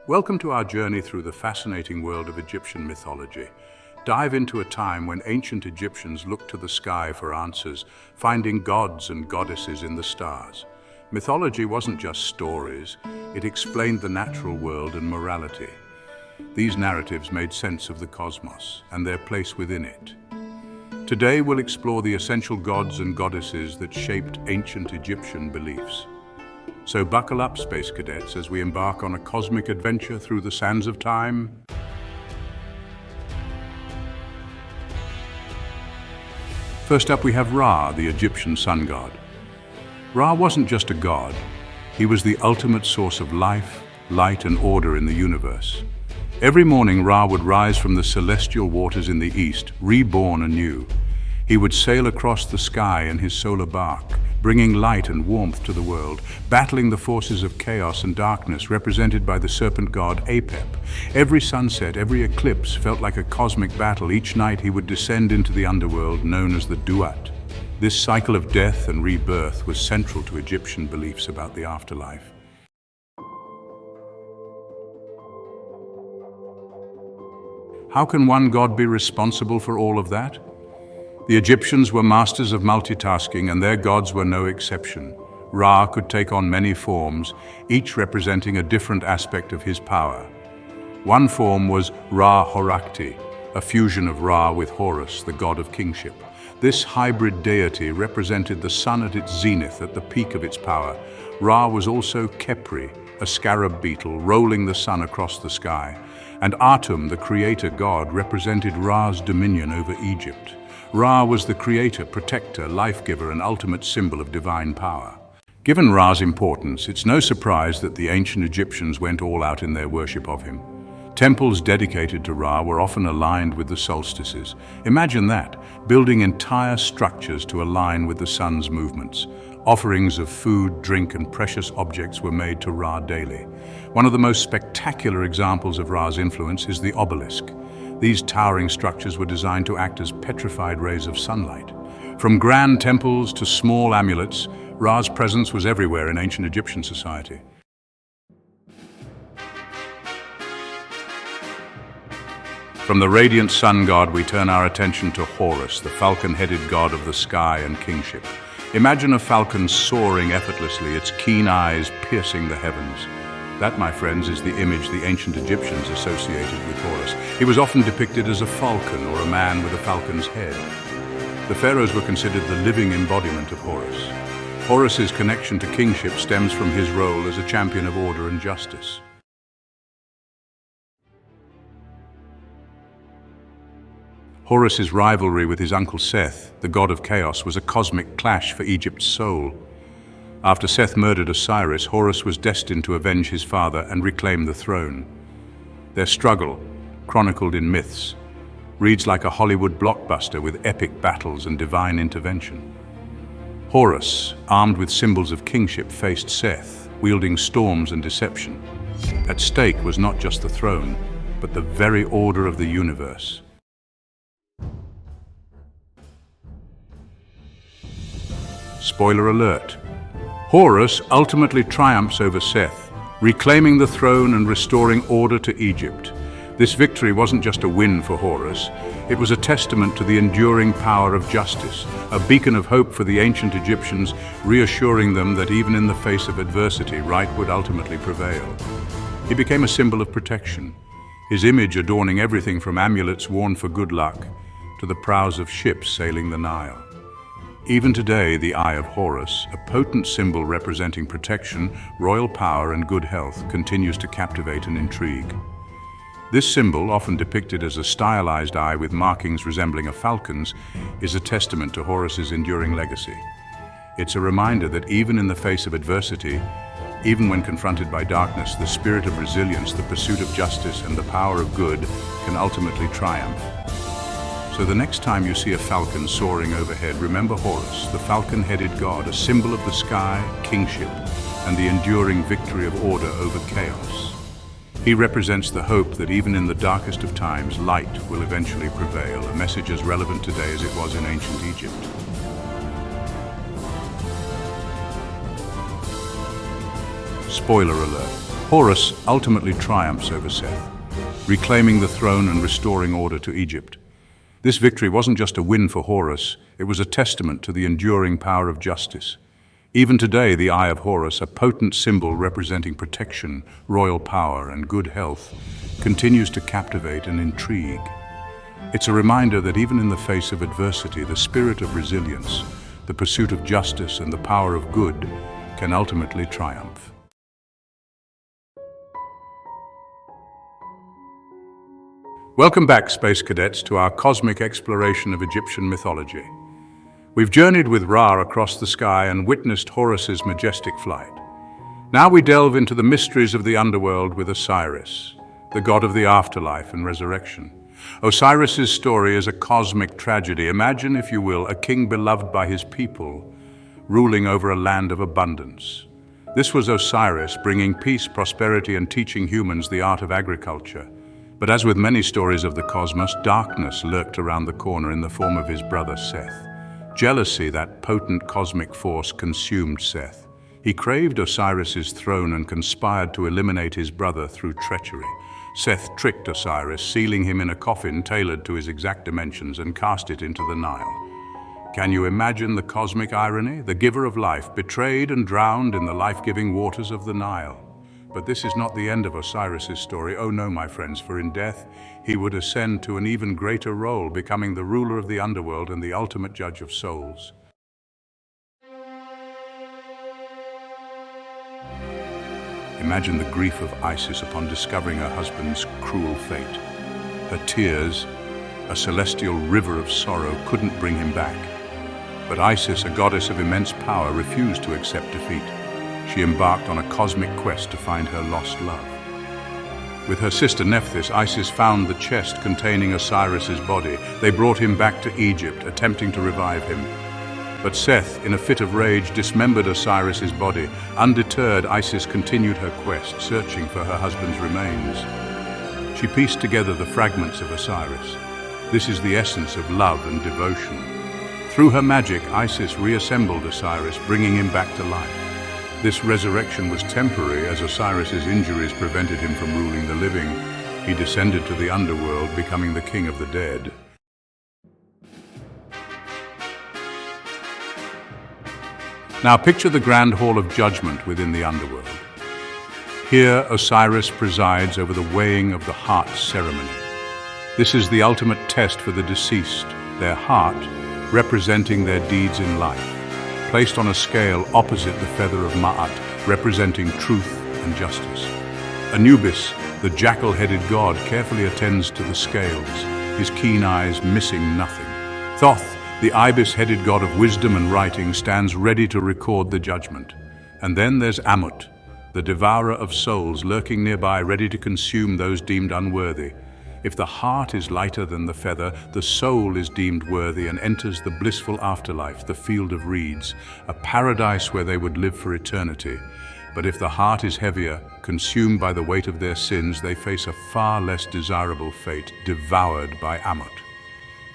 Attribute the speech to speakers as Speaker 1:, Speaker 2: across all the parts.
Speaker 1: Welcome to our journey through the fascinating world of Egyptian mythology. Dive into a time when ancient Egyptians looked to the sky for answers, finding gods and goddesses in the stars. Mythology wasn't just stories, it explained the natural world and morality. These narratives made sense of the cosmos and their place within it. Today we'll explore the essential gods and goddesses that shaped ancient Egyptian beliefs. So buckle up, space cadets, as we embark on a cosmic adventure through the sands of time. First up we have Ra, the Egyptian sun god. Ra wasn't just a god, he was the ultimate source of life, light and order in the universe. Every morning Ra would rise from the celestial waters in the east, reborn anew. He would sail across the sky in his solar bark, bringing light and warmth to the world, battling the forces of chaos and darkness represented by the serpent god Apep. Every sunset, every eclipse felt like a cosmic battle. Each night he would descend into the underworld known as the Duat. This cycle of death and rebirth was central to Egyptian beliefs about the afterlife. How can one god be responsible for all of that? The Egyptians were masters of multitasking, and their gods were no exception. Ra could take on many forms, each representing a different aspect of his power. One form was Ra-Horakhti, a fusion of Ra with Horus, the god of kingship. This hybrid deity represented the sun at its zenith, at the peak of its power. Ra was also Khepri, a scarab beetle rolling the sun across the sky. And Atum, the creator god, represented Ra's dominion over Egypt. Ra was the creator, protector, life-giver, and ultimate symbol of divine power. Given Ra's importance, it's no surprise that the ancient Egyptians went all out in their worship of him. Temples dedicated to Ra were often aligned with the solstices. Imagine that, building entire structures to align with the sun's movements. Offerings of food, drink, and precious objects were made to Ra daily. One of the most spectacular examples of Ra's influence is the obelisk. These towering structures were designed to act as petrified rays of sunlight. From grand temples to small amulets, Ra's presence was everywhere in ancient Egyptian society. From the radiant sun god, we turn our attention to Horus, the falcon-headed god of the sky and kingship. Imagine a falcon soaring effortlessly, its keen eyes piercing the heavens. That, my friends, is the image the ancient Egyptians associated with Horus. He was often depicted as a falcon or a man with a falcon's head. The pharaohs were considered the living embodiment of Horus. Horus's connection to kingship stems from his role as a champion of order and justice. Horus's rivalry with his uncle Seth, the god of chaos, was a cosmic clash for Egypt's soul. After Seth murdered Osiris, Horus was destined to avenge his father and reclaim the throne. Their struggle, chronicled in myths, reads like a Hollywood blockbuster with epic battles and divine intervention. Horus, armed with symbols of kingship, faced Seth, wielding storms and deception. At stake was not just the throne, but the very order of the universe. Spoiler alert. Horus ultimately triumphs over Seth, reclaiming the throne and restoring order to Egypt. This victory wasn't just a win for Horus, it was a testament to the enduring power of justice, a beacon of hope for the ancient Egyptians, reassuring them that even in the face of adversity, right would ultimately prevail. He became a symbol of protection, his image adorning everything from amulets worn for good luck to the prows of ships sailing the Nile. Even today, the Eye of Horus, a potent symbol representing protection, royal power, and good health, continues to captivate and intrigue. This symbol, often depicted as a stylized eye with markings resembling a falcon's, is a testament to Horus's enduring legacy. It's a reminder that even in the face of adversity, even when confronted by darkness, the spirit of resilience, the pursuit of justice, and the power of good can ultimately triumph. So the next time you see a falcon soaring overhead, remember Horus, the falcon-headed god, a symbol of the sky, kingship, and the enduring victory of order over chaos. He represents the hope that even in the darkest of times, light will eventually prevail, a message as relevant today as it was in ancient Egypt. Spoiler alert. Horus ultimately triumphs over Seth, reclaiming the throne and restoring order to Egypt. This victory wasn't just a win for Horus, it was a testament to the enduring power of justice. Even today, the Eye of Horus, a potent symbol representing protection, royal power, and good health, continues to captivate and intrigue. It's a reminder that even in the face of adversity, the spirit of resilience, the pursuit of justice, and the power of good can ultimately triumph. Welcome back, Space Cadets, to our cosmic exploration of Egyptian mythology. We've journeyed with Ra across the sky and witnessed Horus's majestic flight. Now we delve into the mysteries of the underworld with Osiris, the god of the afterlife and resurrection. Osiris's story is a cosmic tragedy. Imagine, if you will, a king beloved by his people, ruling over a land of abundance. This was Osiris, bringing peace, prosperity, and teaching humans the art of agriculture. But as with many stories of the cosmos, darkness lurked around the corner in the form of his brother Seth. Jealousy, that potent cosmic force, consumed Seth. He craved Osiris's throne and conspired to eliminate his brother through treachery. Seth tricked Osiris, sealing him in a coffin tailored to his exact dimensions, and cast it into the Nile. Can you imagine the cosmic irony? The giver of life, betrayed and drowned in the life-giving waters of the Nile. But this is not the end of Osiris's story. Oh no, my friends, for in death, he would ascend to an even greater role, becoming the ruler of the underworld and the ultimate judge of souls. Imagine the grief of Isis upon discovering her husband's cruel fate. Her tears, a celestial river of sorrow, couldn't bring him back. But Isis, a goddess of immense power, refused to accept defeat. She embarked on a cosmic quest to find her lost love. With her sister Nephthys, Isis found the chest containing Osiris's body. They brought him back to Egypt, attempting to revive him. But Seth, in a fit of rage, dismembered Osiris's body. Undeterred, Isis continued her quest, searching for her husband's remains. She pieced together the fragments of Osiris. This is the essence of love and devotion. Through her magic, Isis reassembled Osiris, bringing him back to life. This resurrection was temporary, as Osiris's injuries prevented him from ruling the living. He descended to the underworld, becoming the king of the dead. Now picture the grand hall of judgment within the underworld. Here, Osiris presides over the weighing of the heart ceremony. This is the ultimate test for the deceased, their heart representing their deeds in life, placed on a scale opposite the feather of Ma'at, representing truth and justice. Anubis, the jackal-headed god, carefully attends to the scales, his keen eyes missing nothing. Thoth, the ibis-headed god of wisdom and writing, stands ready to record the judgment. And then there's Amut, the devourer of souls, lurking nearby, ready to consume those deemed unworthy. If the heart is lighter than the feather, the soul is deemed worthy and enters the blissful afterlife, the field of reeds, a paradise where they would live for eternity. But if the heart is heavier, consumed by the weight of their sins, they face a far less desirable fate, devoured by Amut.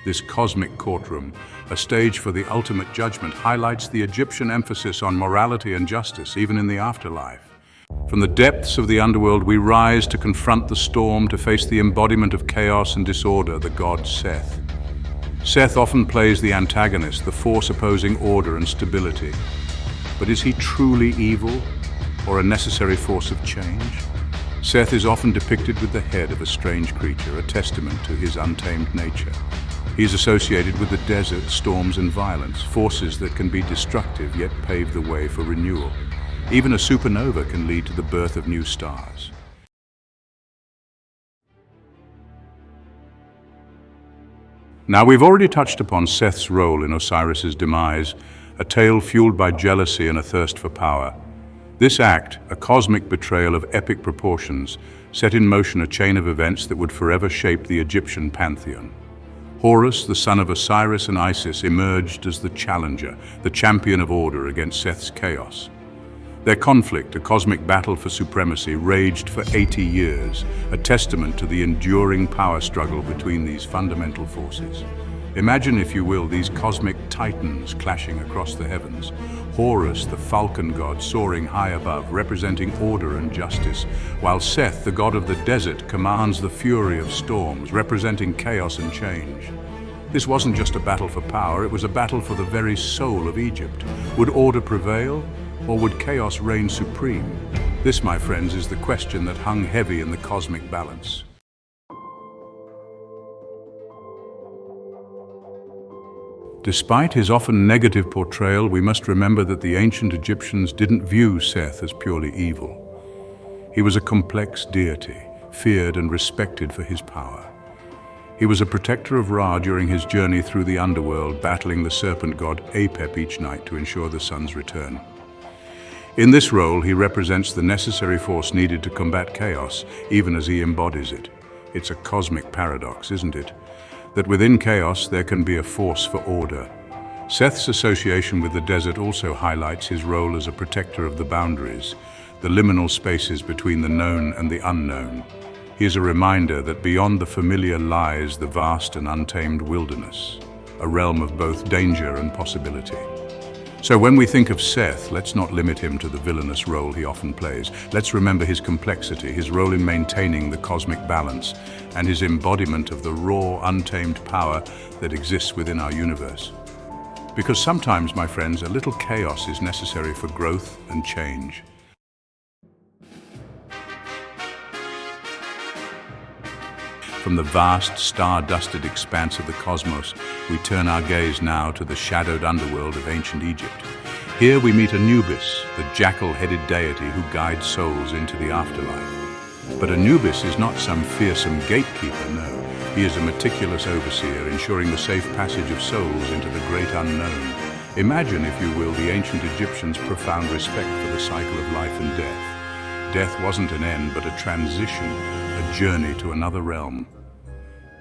Speaker 1: This cosmic courtroom, a stage for the ultimate judgment, highlights the Egyptian emphasis on morality and justice, even in the afterlife. From the depths of the underworld, we rise to confront the storm, to face the embodiment of chaos and disorder, the god Seth. Seth often plays the antagonist, the force opposing order and stability. But is he truly evil, or a necessary force of change? Seth is often depicted with the head of a strange creature, a testament to his untamed nature. He is associated with the desert, storms and violence, forces that can be destructive yet pave the way for renewal. Even a supernova can lead to the birth of new stars. Now, we've already touched upon Seth's role in Osiris's demise, a tale fueled by jealousy and a thirst for power. This act, a cosmic betrayal of epic proportions, set in motion a chain of events that would forever shape the Egyptian pantheon. Horus, the son of Osiris and Isis, emerged as the challenger, the champion of order against Seth's chaos. Their conflict, a cosmic battle for supremacy, raged for 80 years, a testament to the enduring power struggle between these fundamental forces. Imagine, if you will, these cosmic titans clashing across the heavens. Horus, the falcon god, soaring high above, representing order and justice, while Seth, the god of the desert, commands the fury of storms, representing chaos and change. This wasn't just a battle for power, it was a battle for the very soul of Egypt. Would order prevail, or would chaos reign supreme? This, my friends, is the question that hung heavy in the cosmic balance. Despite his often negative portrayal, we must remember that the ancient Egyptians didn't view Seth as purely evil. He was a complex deity, feared and respected for his power. He was a protector of Ra during his journey through the underworld, battling the serpent god Apep each night to ensure the sun's return. In this role, he represents the necessary force needed to combat chaos, even as he embodies it. It's a cosmic paradox, isn't it? That within chaos there can be a force for order. Seth's association with the desert also highlights his role as a protector of the boundaries, the liminal spaces between the known and the unknown. He is a reminder that beyond the familiar lies the vast and untamed wilderness, a realm of both danger and possibility. So when we think of Seth, let's not limit him to the villainous role he often plays. Let's remember his complexity, his role in maintaining the cosmic balance, and his embodiment of the raw, untamed power that exists within our universe. Because sometimes, my friends, a little chaos is necessary for growth and change. From the vast, star-dusted expanse of the cosmos, we turn our gaze now to the shadowed underworld of ancient Egypt. Here we meet Anubis, the jackal-headed deity who guides souls into the afterlife. But Anubis is not some fearsome gatekeeper, no. He is a meticulous overseer, ensuring the safe passage of souls into the great unknown. Imagine, if you will, the ancient Egyptians' profound respect for the cycle of life and death. Death wasn't an end, but a transition, a journey to another realm.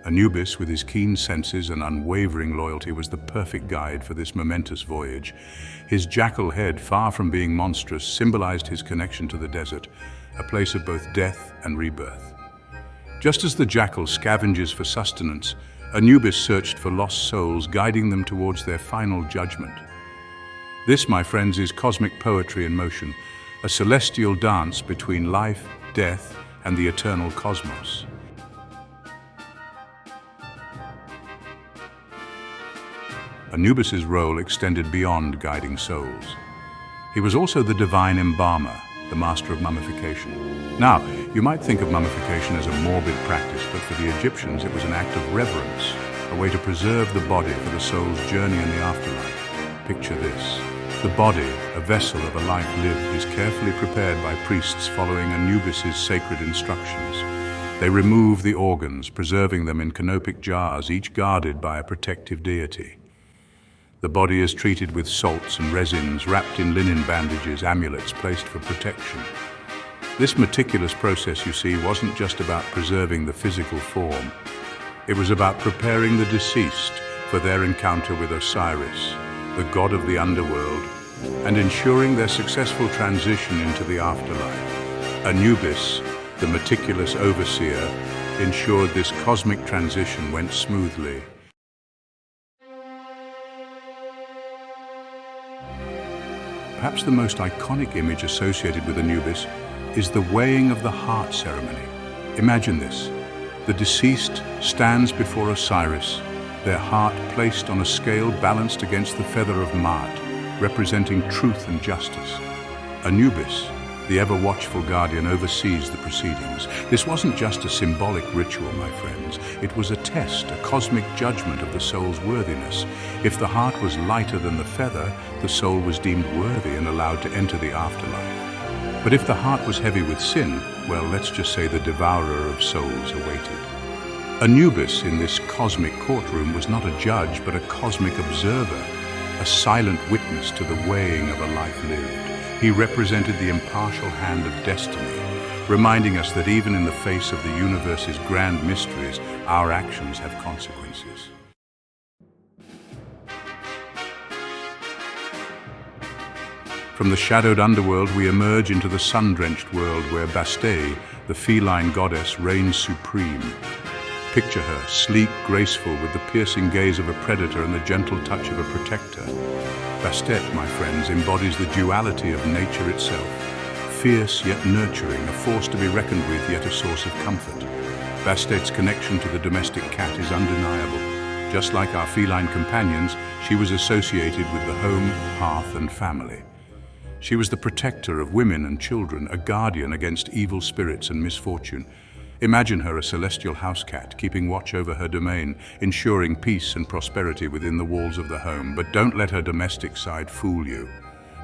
Speaker 1: Anubis, with his keen senses and unwavering loyalty, was the perfect guide for this momentous voyage. His jackal head, far from being monstrous, symbolized his connection to the desert, a place of both death and rebirth. Just as the jackal scavenges for sustenance, Anubis searched for lost souls, guiding them towards their final judgment. This, my friends, is cosmic poetry in motion, a celestial dance between life, death, and the eternal cosmos. Anubis's role extended beyond guiding souls. He was also the divine embalmer, the master of mummification. Now, you might think of mummification as a morbid practice, but for the Egyptians it was an act of reverence, a way to preserve the body for the soul's journey in the afterlife. Picture this. The body, a vessel of a life lived, is carefully prepared by priests following Anubis's sacred instructions. They remove the organs, preserving them in canopic jars, each guarded by a protective deity. The body is treated with salts and resins, wrapped in linen bandages, amulets placed for protection. This meticulous process, you see, wasn't just about preserving the physical form. It was about preparing the deceased for their encounter with Osiris, the god of the underworld, and ensuring their successful transition into the afterlife. Anubis, the meticulous overseer, ensured this cosmic transition went smoothly. Perhaps the most iconic image associated with Anubis is the weighing of the heart ceremony. Imagine this. The deceased stands before Osiris, their heart placed on a scale balanced against the feather of Maat, representing truth and justice. Anubis, the ever-watchful guardian, oversees the proceedings. This wasn't just a symbolic ritual, my friends. It was a test, a cosmic judgment of the soul's worthiness. If the heart was lighter than the feather, the soul was deemed worthy and allowed to enter the afterlife. But if the heart was heavy with sin, well, let's just say the devourer of souls awaited. Anubis, in this cosmic courtroom, was not a judge, but a cosmic observer, a silent witness to the weighing of a life lived. He represented the impartial hand of destiny, reminding us that even in the face of the universe's grand mysteries, our actions have consequences. From the shadowed underworld, we emerge into the sun-drenched world where Bastet, the feline goddess, reigns supreme. Picture her, sleek, graceful, with the piercing gaze of a predator and the gentle touch of a protector. Bastet, my friends, embodies the duality of nature itself. Fierce yet nurturing, a force to be reckoned with yet a source of comfort. Bastet's connection to the domestic cat is undeniable. Just like our feline companions, she was associated with the home, hearth, and family. She was the protector of women and children, a guardian against evil spirits and misfortune. Imagine her a celestial house cat, keeping watch over her domain, ensuring peace and prosperity within the walls of the home. But don't let her domestic side fool you.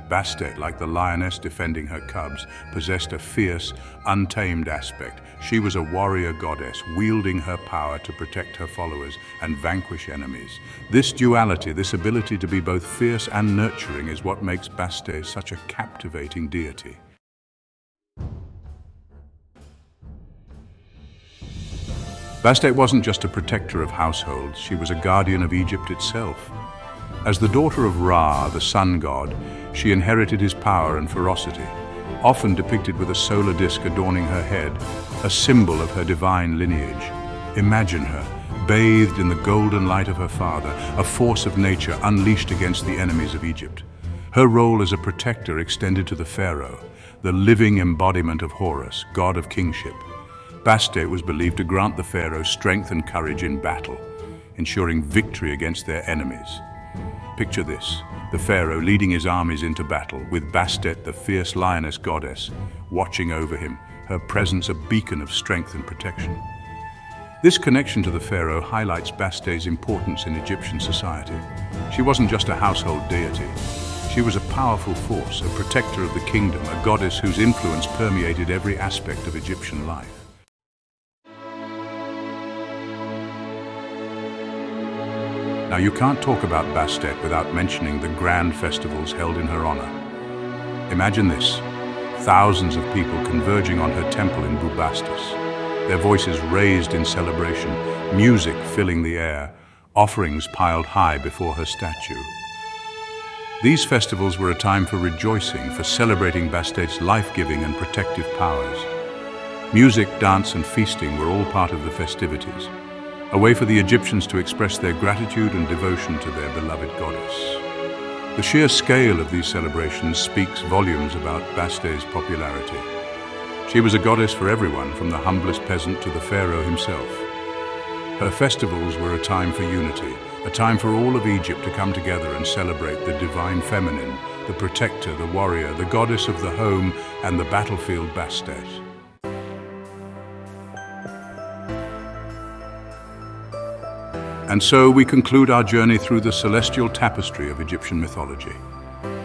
Speaker 1: Bastet, like the lioness defending her cubs, possessed a fierce, untamed aspect. She was a warrior goddess, wielding her power to protect her followers and vanquish enemies. This duality, this ability to be both fierce and nurturing, is what makes Bastet such a captivating deity. Bastet wasn't just a protector of households, she was a guardian of Egypt itself. As the daughter of Ra, the sun god, she inherited his power and ferocity, often depicted with a solar disk adorning her head, a symbol of her divine lineage. Imagine her, bathed in the golden light of her father, a force of nature unleashed against the enemies of Egypt. Her role as a protector extended to the pharaoh, the living embodiment of Horus, god of kingship. Bastet was believed to grant the pharaoh strength and courage in battle, ensuring victory against their enemies. Picture this, the pharaoh leading his armies into battle, with Bastet, the fierce lioness goddess, watching over him, her presence a beacon of strength and protection. This connection to the pharaoh highlights Bastet's importance in Egyptian society. She wasn't just a household deity. She was a powerful force, a protector of the kingdom, a goddess whose influence permeated every aspect of Egyptian life. Now, you can't talk about Bastet without mentioning the grand festivals held in her honor. Imagine this, thousands of people converging on her temple in Bubastis, their voices raised in celebration, music filling the air, offerings piled high before her statue. These festivals were a time for rejoicing, for celebrating Bastet's life-giving and protective powers. Music, dance, and feasting were all part of the festivities, a way for the Egyptians to express their gratitude and devotion to their beloved goddess. The sheer scale of these celebrations speaks volumes about Bastet's popularity. She was a goddess for everyone, from the humblest peasant to the pharaoh himself. Her festivals were a time for unity, a time for all of Egypt to come together and celebrate the divine feminine, the protector, the warrior, the goddess of the home and the battlefield Bastet. And so we conclude our journey through the celestial tapestry of Egyptian mythology.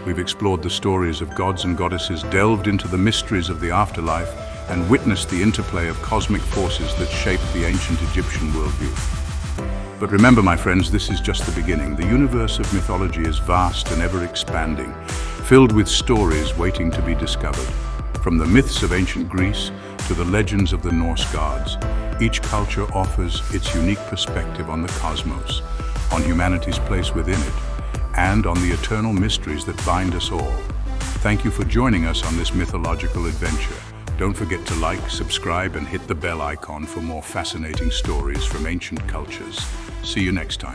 Speaker 1: We've explored the stories of gods and goddesses, delved into the mysteries of the afterlife, and witnessed the interplay of cosmic forces that shaped the ancient Egyptian worldview. But remember, my friends, this is just the beginning. The universe of mythology is vast and ever-expanding, filled with stories waiting to be discovered. From the myths of ancient Greece to the legends of the Norse gods, each culture offers its unique perspective on the cosmos, on humanity's place within it, and on the eternal mysteries that bind us all. Thank you for joining us on this mythological adventure. Don't forget to like, subscribe, and hit the bell icon for more fascinating stories from ancient cultures. See you next time.